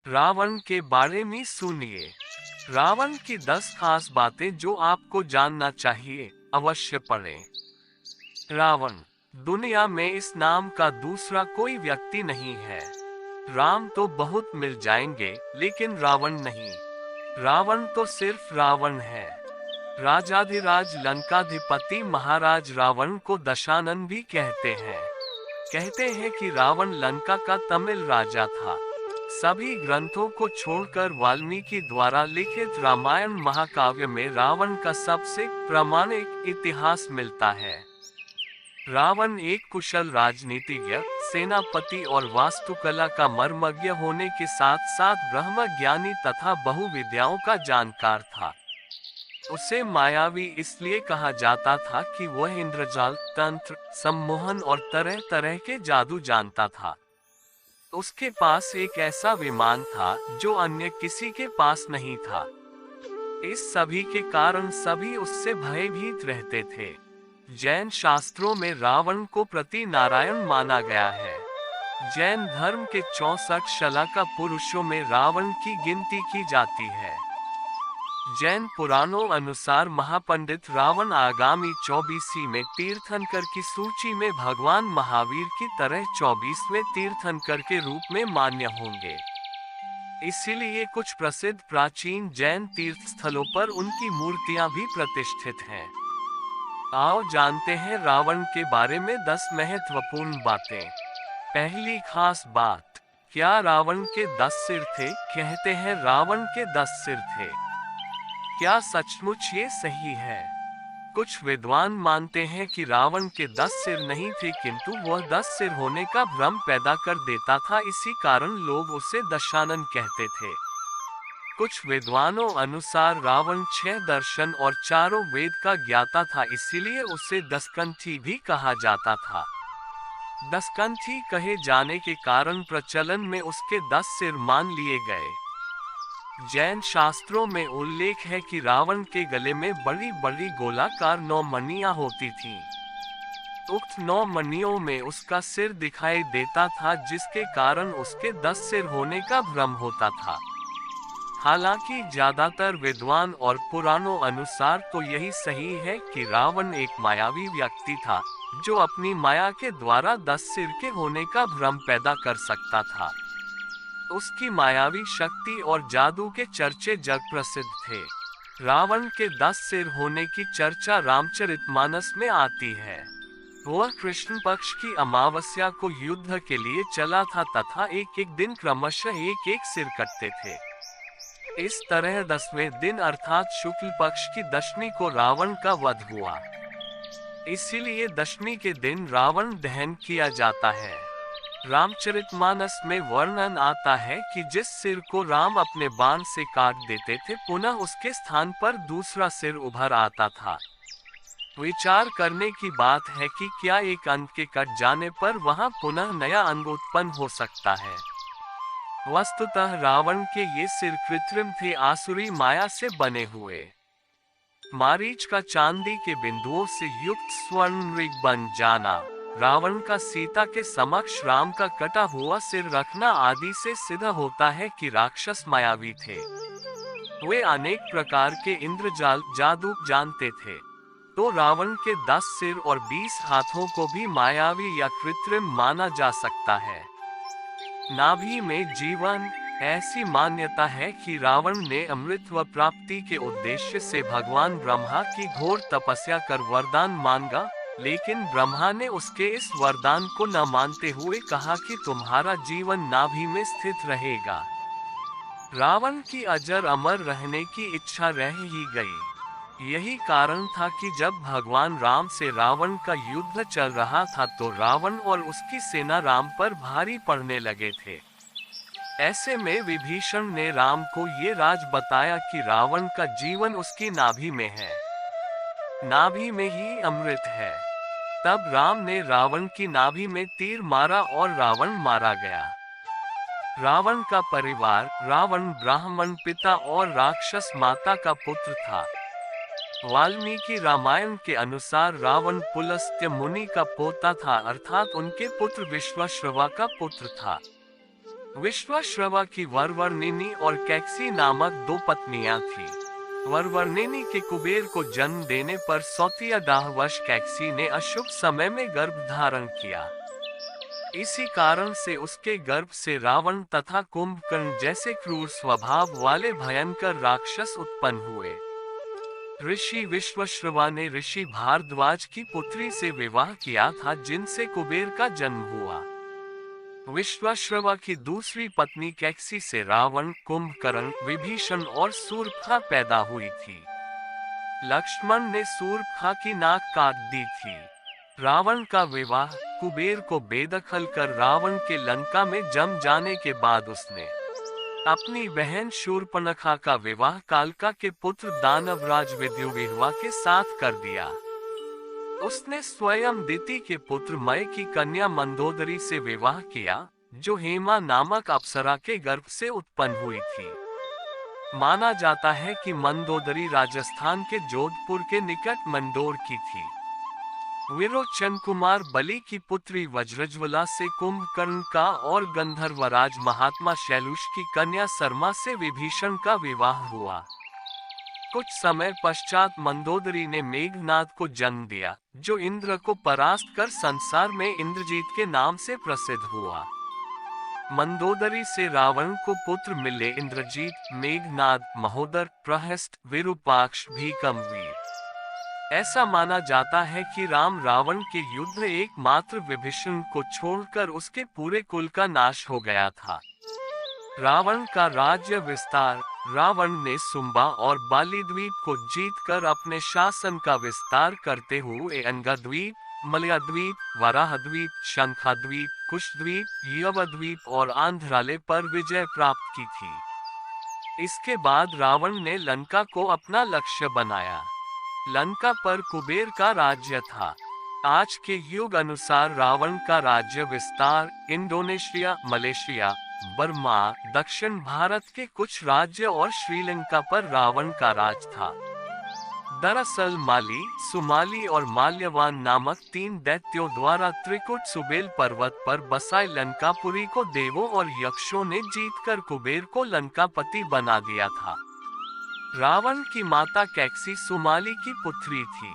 रावण के बारे में सुनिए। रावण की 10 खास बातें जो आपको जानना चाहिए, अवश्य पढ़ें। रावण। दुनिया में इस नाम का दूसरा कोई व्यक्ति नहीं है। राम तो बहुत मिल जाएंगे, लेकिन रावण नहीं। रावण तो सिर्फ रावण है। राजाधिराज लंकाधिपति महाराज रावण को दशानन भी कहते हैं। कहते हैं कि रावण लंका का तमिल राजा था। सभी ग्रंथों को छोड़कर वाल्मीकि द्वारा लिखित रामायण महाकाव्य में रावण का सबसे प्रामाणिक इतिहास मिलता है। रावण एक कुशल राजनीतिज्ञ, सेनापति और वास्तुकला का मर्मज्ञ होने के साथ साथ ब्रह्म ज्ञानी तथा बहुविद्याओं का जानकार था। उसे मायावी इसलिए कहा जाता था कि वह इंद्रजाल, तंत्र, सम्मोहन और तरह तरह के जादू जानता था। उसके पास एक ऐसा विमान था जो अन्य किसी के पास नहीं था। इस सभी के कारण सभी उससे भयभीत रहते थे। जैन शास्त्रों में रावण को प्रति नारायण माना गया है। जैन धर्म के 64 शलाका पुरुषों में रावण की गिनती की जाती है। जैन पुराणों अनुसार महापंडित रावण आगामी 24वीं में तीर्थंकर की सूची में भगवान महावीर की तरह 24वें तीर्थंकर के रूप में मान्य होंगे। इसीलिए कुछ प्रसिद्ध प्राचीन जैन तीर्थ स्थलों पर उनकी मूर्तियां भी प्रतिष्ठित हैं। आओ जानते हैं रावण के बारे में 10 महत्वपूर्ण बातें। पहली खास बात, क्या रावण के 10 सिर थे? कहते हैं रावण के 10 सिर थे। क्या सचमुच ये सही है? कुछ विद्वान मानते हैं कि रावण के 10 सिर नहीं थे, किंतु वह 10 सिर होने का भ्रम पैदा कर देता था, इसी कारण लोग उसे दशानन कहते थे। कुछ विद्वानों अनुसार रावण 6 दर्शन और 4 वेद का ज्ञाता था, इसीलिए उसे दशकंठी भी कहा जाता था। दशकंठी कहे जाने के कारण प्रचलन में उसके 10 सिर मान लिए गए। जैन शास्त्रों में उल्लेख है कि रावण के गले में बड़ी बड़ी गोलाकार 9 मणियां होती थीं। उक्त 9 मणियों में उसका सिर दिखाई देता था, जिसके कारण उसके 10 सिर होने का भ्रम होता था। हालांकि ज्यादातर विद्वान और पुराणों अनुसार तो यही सही है कि रावण एक मायावी व्यक्ति था, जो अपनी माया के द्वारा 10 सिर के होने का भ्रम पैदा कर सकता था। उसकी मायावी शक्ति और जादू के चर्चे जग प्रसिद्ध थे। रावण के 10 सिर होने की चर्चा रामचरितमानस में आती है। वह कृष्ण पक्ष की अमावस्या को युद्ध के लिए चला था तथा एक एक दिन क्रमशः एक एक सिर कटते थे। इस तरह 10वें दिन अर्थात शुक्ल पक्ष की दशमी को रावण का वध हुआ। इसीलिए दशमी के दिन रावण दहन किया जाता है। रामचरितमानस में वर्णन आता है कि जिस सिर को राम अपने बाण से काट देते थे, पुनः उसके स्थान पर दूसरा सिर उभर आता था। विचार करने की बात है कि क्या एक अंग के कट जाने पर वहां पुनः नया अंग उत्पन्न हो सकता है। वस्तुतः रावण के ये सिर कृत्रिम थे, आसुरी माया से बने हुए। मारीच का चांदी के बिंदुओं से युक्त स्वर्ण मृग बन जाना, रावण का सीता के समक्ष राम का कटा हुआ सिर रखना आदि से सिद्ध होता है कि राक्षस मायावी थे। वे अनेक प्रकार के इंद्रजाल, जादू जानते थे। तो रावण के 10 सिर और 20 हाथों को भी मायावी या कृत्रिम माना जा सकता है। नाभि में जीवन, ऐसी मान्यता है कि रावण ने अमृतत्व प्राप्ति के उद्देश्य से भगवान ब्रह्मा की घोर तपस्या कर वरदान मांगा, लेकिन ब्रह्मा ने उसके इस वरदान को न मानते हुए कहा कि तुम्हारा जीवन नाभि में स्थित रहेगा। रावण की अजर अमर रहने की इच्छा रह ही गई। यही कारण था कि जब भगवान राम से रावण का युद्ध चल रहा था तो रावण और उसकी सेना राम पर भारी पड़ने लगे थे। ऐसे में विभीषण ने राम को ये राज बताया कि रावण का जीवन उसकी नाभि में है। नाभि में ही अमृत है। तब राम ने रावण की नाभि में तीर मारा और रावण मारा गया। रावण का परिवार, रावण ब्राह्मण पिता और राक्षस माता का पुत्र था। वाल्मीकि रामायण के अनुसार रावण पुलस्त्य मुनि का पोता था, अर्थात उनके पुत्र विश्वाश्रवा का पुत्र था। विश्वाश्रवा की वरवर्णिनी और कैकसी नामक दो पत्नियां थीं। वरवर्णिनी के कुबेर को जन्म देने पर सौतिया दाहवश कैकसी ने अशुभ समय में गर्भ धारण किया। इसी कारण से उसके गर्भ से रावण तथा कुंभकर्ण जैसे क्रूर स्वभाव वाले भयंकर राक्षस उत्पन्न हुए। ऋषि विश्वाश्रवा ने ऋषि भारद्वाज की पुत्री से विवाह किया था, जिनसे कुबेर का जन्म हुआ। विश्वाश्रवा की दूसरी पत्नी कैकसी से रावण, कुंभकर्ण, विभीषण और शूर्पणखा पैदा हुई थी। लक्ष्मण ने शूर्पणखा की नाक काट दी थी। रावण का विवाह कुबेर को बेदखल कर रावण के लंका में जम जाने के बाद उसने अपनी बहन शूर्पणखा का विवाह कालका के पुत्र दानवराज विद्युविह्वा के साथ कर दिया। उसने स्वयं दिति के पुत्र मय की कन्या मंदोदरी से विवाह किया, जो हेमा नामक अप्सरा के गर्भ से उत्पन्न हुई थी। माना जाता है कि मंदोदरी राजस्थान के जोधपुर के निकट मंडोर की थी। विरोचन कुमार बलि की पुत्री वज्रज्वला से कुंभकर्ण का और गंधर्वराज महात्मा शैलुष की कन्या सरमा से विभीषण का विवाह हुआ। कुछ समय पश्चात मंदोदरी ने मेघनाद को जन्म दिया, जो इंद्र को परास्त कर संसार में इंद्रजीत के नाम से प्रसिद्ध हुआ। मंदोदरी से रावण को पुत्र मिले इंद्रजीत, मेघनाद, महोदर, प्रहस्त, विरूपाक्ष, भीकमवीर। ऐसा माना जाता है कि राम रावण के युद्ध एकमात्र विभीषण को छोड़कर उसके पूरे कुल का नाश हो गया था। रावण का राज्य विस्तार। रावण ने सुंबा और बाली द्वीप को जीतकर अपने शासन का विस्तार करते हुए अंगद्वीप, मलयाद्वीप, वराहद्वीप, शंखाद्वीप, कुशद्वीप, यवद्वीप और आंध्राले पर विजय प्राप्त की थी। इसके बाद रावण ने लंका को अपना लक्ष्य बनाया। लंका पर कुबेर का राज्य था। आज के युग अनुसार रावण का राज्य विस्तार इंडोनेशिया, मलेशिया, बर्मा, दक्षिण भारत के कुछ राज्य और श्रीलंका पर रावण का राज था। दरअसल माली, सुमाली और माल्यवान नामक 3 दैत्यों द्वारा त्रिकुट सुबेल पर्वत पर बसाए लंकापुरी को देवों और यक्षों ने जीतकर कुबेर को लंकापति बना दिया था। रावण की माता कैकसी सुमाली की पुत्री थी।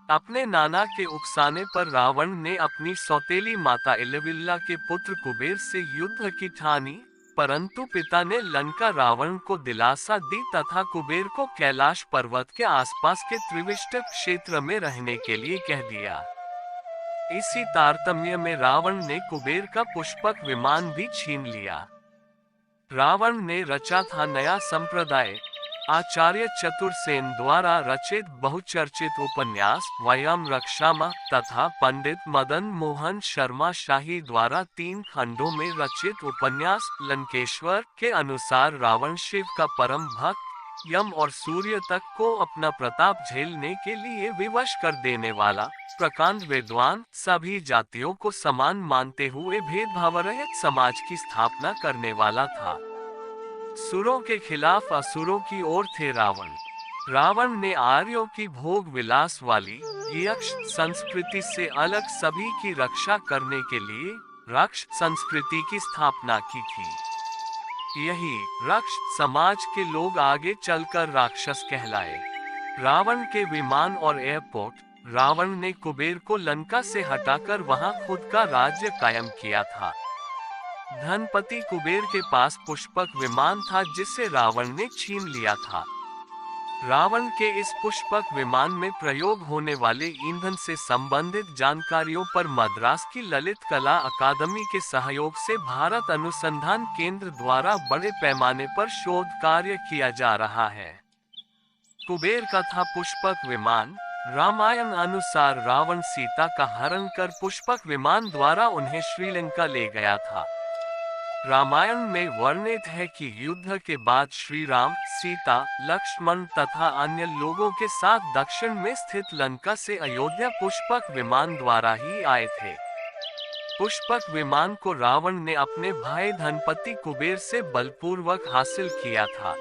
अपने नाना के उकसाने पर रावण ने अपनी सौतेली माता इलविल्ला के पुत्र कुबेर से युद्ध की ठानी, परंतु पिता ने लंका रावण को दिलासा दी तथा कुबेर को कैलाश पर्वत के आसपास के त्रिविष्ट क्षेत्र में रहने के लिए कह दिया। इसी तारतम्य में रावण ने कुबेर का पुष्पक विमान भी छीन लिया। रावण ने रचा था नया संप्रदाय। आचार्य चतुर्सेन द्वारा रचित बहुचर्चित उपन्यास वयम रक्षामः तथा पंडित मदन मोहन शर्मा शाही द्वारा 3 खंडों में रचित उपन्यास लंकेश्वर के अनुसार रावण शिव का परम भक्त, यम और सूर्य तक को अपना प्रताप झेलने के लिए विवश कर देने वाला, प्रकांड विद्वान, सभी जातियों को समान मानते हुए भेदभाव रहित समाज की स्थापना करने वाला था। सुरों के खिलाफ असुरों की ओर थे रावण। रावण ने आर्यों की भोग विलास वाली यक्ष संस्कृति से अलग सभी की रक्षा करने के लिए रक्ष संस्कृति की स्थापना की थी। यही रक्ष समाज के लोग आगे चलकर राक्षस कहलाए। रावण के विमान और एयरपोर्ट। रावण ने कुबेर को लंका से हटाकर वहां खुद का राज्य कायम किया था। धनपति कुबेर के पास पुष्पक विमान था, जिसे रावण ने छीन लिया था। रावण के इस पुष्पक विमान में प्रयोग होने वाले ईंधन से संबंधित जानकारियों पर मद्रास की ललित कला अकादमी के सहयोग से भारत अनुसंधान केंद्र द्वारा बड़े पैमाने पर शोध कार्य किया जा रहा है। कुबेर का था पुष्पक विमान। रामायण अनुसार रावण सीता का हरण कर पुष्पक विमान द्वारा उन्हें श्रीलंका ले गया था। रामायण में वर्णित है कि युद्ध के बाद श्री राम, सीता, लक्ष्मण तथा अन्य लोगों के साथ दक्षिण में स्थित लंका से अयोध्या पुष्पक विमान द्वारा ही आए थे। पुष्पक विमान को रावण ने अपने भाई धनपति कुबेर से बलपूर्वक हासिल किया था।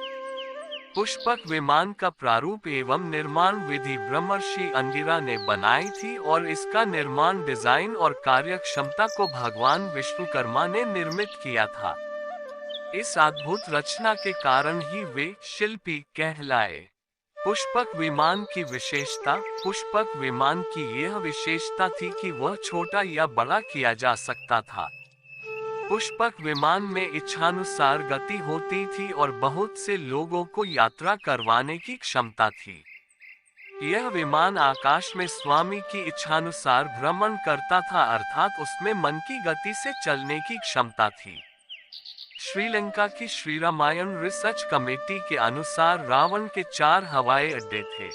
पुष्पक विमान का प्रारूप एवं निर्माण विधि ब्रह्मर्षि अंगिरा ने बनाई थी और इसका निर्माण, डिजाइन और कार्य क्षमता को भगवान विश्वकर्मा ने निर्मित किया था। इस अद्भुत रचना के कारण ही वे शिल्पी कहलाए। पुष्पक विमान की विशेषता। पुष्पक विमान की यह विशेषता थी कि वह छोटा या बड़ा किया जा सकता था। पुष्पक विमान में इच्छानुसार गति होती थी और बहुत से लोगों को यात्रा करवाने की क्षमता थी। यह विमान आकाश में स्वामी की इच्छानुसार भ्रमण करता था, अर्थात उसमें मन की गति से चलने की क्षमता थी। श्रीलंका की श्री रामायण रिसर्च कमेटी के अनुसार रावण के 4 हवाई अड्डे थे।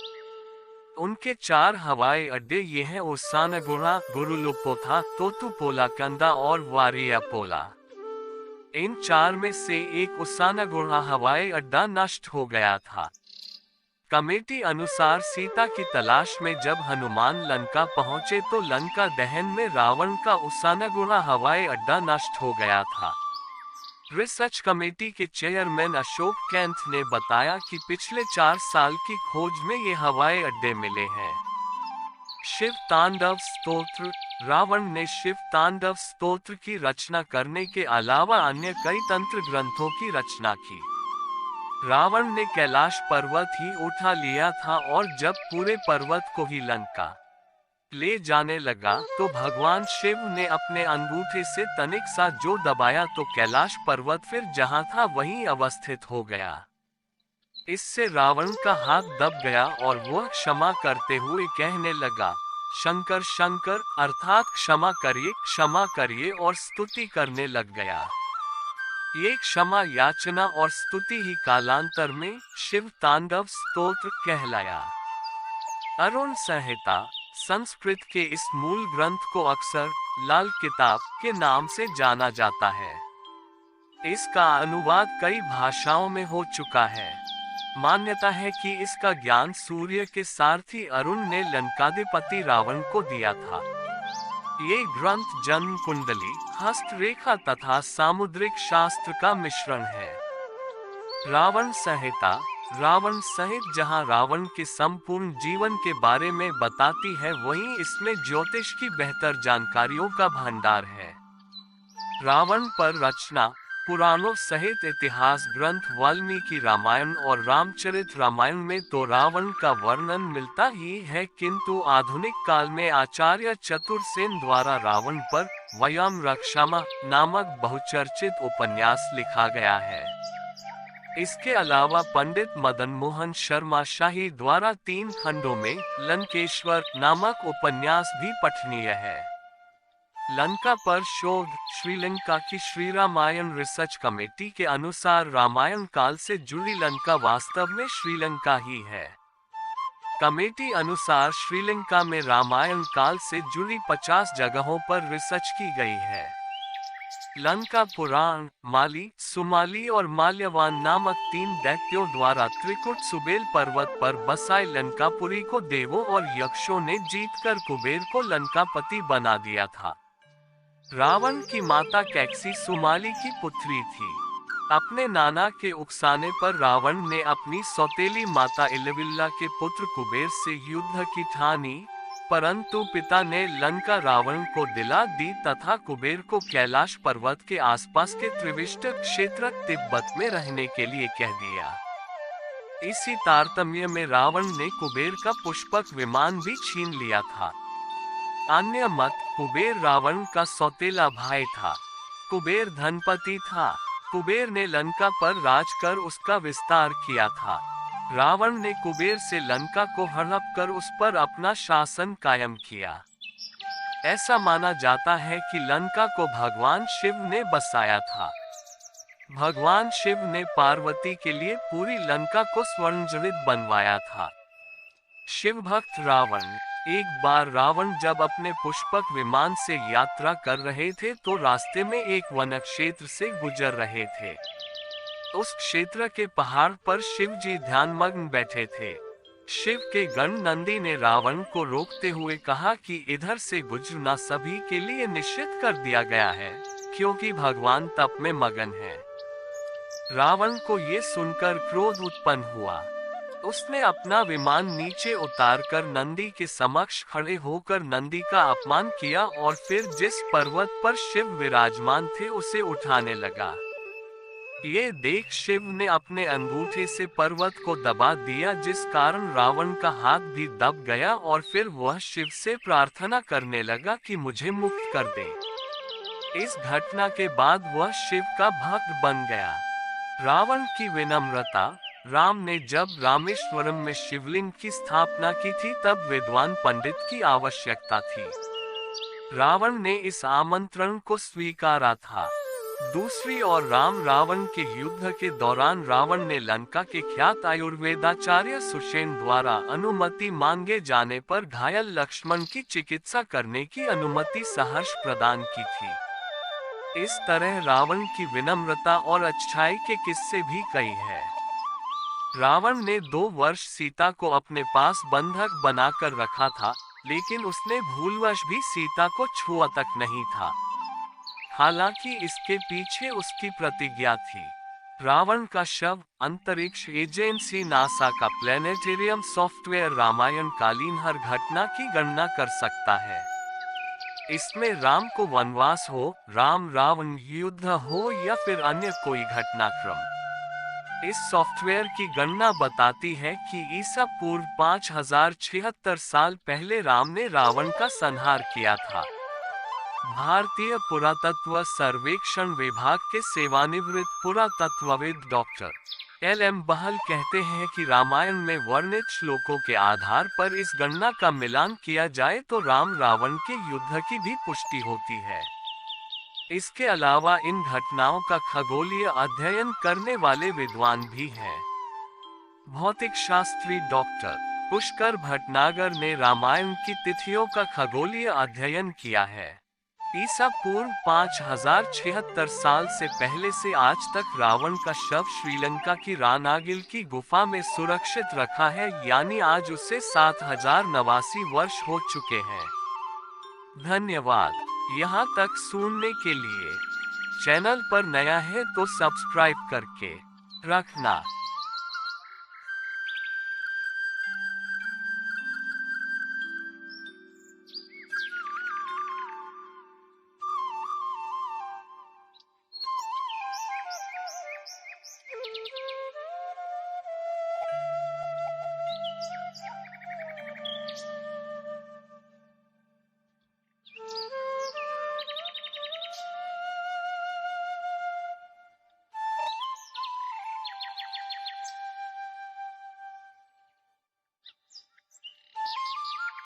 उनके 4 हवाई अड्डे ये हैं: ओसानगुड़ा, गुरुलुपोथा, तोतुपोलाकंदा और वारियापोला। इन 4 में से एक ओसानगुड़ा हवाई अड्डा नष्ट हो गया था। कमेटी अनुसार सीता की तलाश में जब हनुमान लंका पहुंचे तो लंका दहन में रावण का ओसानगुड़ा हवाई अड्डा नष्ट हो गया था। रिसर्च कमेटी के चेयरमैन अशोक कैंथ ने बताया कि पिछले 4 साल की खोज में ये हवाई अड्डे मिले हैं। शिव तांडव स्तोत्र। रावण ने शिव तांडव स्तोत्र की रचना करने के अलावा अन्य कई तंत्र ग्रंथों की रचना की। रावण ने कैलाश पर्वत ही उठा लिया था और जब पूरे पर्वत को ही लंका ले जाने लगा तो भगवान शिव ने अपने अंगूठे से तनिक सा जो दबाया तो कैलाश पर्वत फिर जहां था वहीं अवस्थित हो गया। इससे रावण का हाथ दब गया और वह क्षमा करते हुए कहने लगा, शंकर शंकर, अर्थात क्षमा करिए, और स्तुति करने लग गया। ये क्षमा याचना और स्तुति ही कालांतर में शिव तांडव स्तोत्र कहलाया। अरुण संहिता। संस्कृत के इस मूल ग्रंथ को अक्सर लाल किताब के नाम से जाना जाता है। इसका अनुवाद कई भाषाओं में हो चुका है। मान्यता है कि इसका ज्ञान सूर्य के सारथी अरुण ने लंकाधिपति रावण को दिया था। ये ग्रंथ जन्म कुंडली, हस्तरेखा तथा सामुद्रिक शास्त्र का मिश्रण है। रावण संहिता। रावण सहित जहां रावण के संपूर्ण जीवन के बारे में बताती है, वहीं इसमें ज्योतिष की बेहतर जानकारियों का भंडार है। रावण पर रचना। पुराणों सहित इतिहास ग्रंथ वाल्मीकि रामायण और रामचरित रामायण में तो रावण का वर्णन मिलता ही है, किंतु आधुनिक काल में आचार्य चतुरसेन द्वारा रावण पर वयम रक्षामः नामक बहुचर्चित उपन्यास लिखा गया है। इसके अलावा पंडित मदन मोहन शर्मा शाही द्वारा 3 खंडों में लंकेश्वर नामक उपन्यास भी पठनीय है। लंका पर शोध। श्रीलंका की श्री रामायण रिसर्च कमेटी के अनुसार रामायण काल से जुड़ी लंका वास्तव में श्रीलंका ही है। कमेटी अनुसार श्रीलंका में रामायण काल से जुड़ी 50 जगहों पर रिसर्च की गई है। लंका पुराण। माली, सुमाली और माल्यवान नामक 3 दैत्यों द्वारा त्रिकुट सुबेल पर्वत पर बसाए लंकापुरी को देवों और यक्षों ने जीतकर कुबेर को लंकापति बना दिया था। रावण की माता कैकसी सुमाली की पुत्री थी। अपने नाना के उकसाने पर रावण ने अपनी सौतेली माता इलविल्ला के पुत्र कुबेर से युद्ध की ठानी, परंतु पिता ने लंका रावण को दिला दी तथा कुबेर को कैलाश पर्वत के आसपास के त्रिविष्ट क्षेत्र तिब्बत में रहने के लिए कह दिया। इसी तारतम्य में रावण ने कुबेर का पुष्पक विमान भी छीन लिया था। अन्य मत। कुबेर रावण का सौतेला भाई था। कुबेर धनपति था। कुबेर ने लंका पर राज कर उसका विस्तार किया था। रावण ने कुबेर से लंका को हड़प कर उस पर अपना शासन कायम किया। ऐसा माना जाता है कि लंका को भगवान शिव ने बसाया था। भगवान शिव ने पार्वती के लिए पूरी लंका को स्वर्णजड़ित बनवाया था। शिव भक्त रावण। एक बार रावण जब अपने पुष्पक विमान से यात्रा कर रहे थे तो रास्ते में एक वन क्षेत्र से गुजर रहे थे। उस क्षेत्र के पहाड़ पर शिव जी ध्यानमग्न बैठे थे। शिव के गण नंदी ने रावण को रोकते हुए कहा कि इधर से गुजरना सभी के लिए निश्चित कर दिया गया है, क्योंकि भगवान तप में मगन है। रावण को ये सुनकर क्रोध उत्पन्न हुआ। उसने अपना विमान नीचे उतारकर नंदी के समक्ष खड़े होकर नंदी का अपमान किया और फिर जिस पर्वत पर शिव विराजमान थे उसे उठाने लगा। ये देख शिव ने अपने अंगूठे से पर्वत को दबा दिया, जिस कारण रावण का हाथ भी दब गया और फिर वह शिव से प्रार्थना करने लगा कि मुझे मुक्त कर दे। इस घटना के बाद वह शिव का भक्त बन गया। रावण की विनम्रता। राम ने जब रामेश्वरम में शिवलिंग की स्थापना की थी तब विद्वान पंडित की आवश्यकता थी। रावण ने इस आमंत्रण को स्वीकारा था। दूसरी ओर राम रावण के युद्ध के दौरान रावण ने लंका के ख्यात आयुर्वेदाचार्य सुषेण द्वारा अनुमति मांगे जाने पर घायल लक्ष्मण की चिकित्सा करने की अनुमति सहर्ष प्रदान की थी। इस तरह रावण की विनम्रता और अच्छाई के किस्से भी कई हैं। रावण ने 2 वर्ष सीता को अपने पास बंधक बनाकर रखा था, लेकिन उसने भूलवश भी सीता को छुआ तक नहीं था। हालांकि इसके पीछे उसकी प्रतिज्ञा थी। रावण का शव अंतरिक्ष एजेंसी नासा का प्लेनेटेरियम सॉफ्टवेयर रामायण कालीन हर घटना की गणना कर सकता है। इसमें राम को वनवास हो, राम रावण युद्ध हो या फिर अन्य कोई घटनाक्रम, इस सॉफ्टवेयर की गणना बताती है कि ईसा पूर्व 5076 साल पहले राम ने रावण का संहार किया था। भारतीय पुरातत्व सर्वेक्षण विभाग के सेवानिवृत्त पुरातत्वविद डॉक्टर LM बहल कहते हैं कि रामायण में वर्णित श्लोकों के आधार पर इस गणना का मिलान किया जाए तो राम रावण के युद्ध की भी पुष्टि होती है। इसके अलावा इन घटनाओं का खगोलीय अध्ययन करने वाले विद्वान भी हैं। भौतिक शास्त्री डॉक्टर पुष्कर भटनागर ने रामायण की तिथियों का खगोलीय अध्ययन किया है। ईसा पूर्व 5076 साल से पहले से आज तक रावण का शव श्रीलंका की रानागिल की गुफा में सुरक्षित रखा है, यानी आज उसे 7089 वर्ष हो चुके हैं। धन्यवाद यहाँ तक सुनने के लिए। चैनल पर नया है तो सब्सक्राइब करके रखना।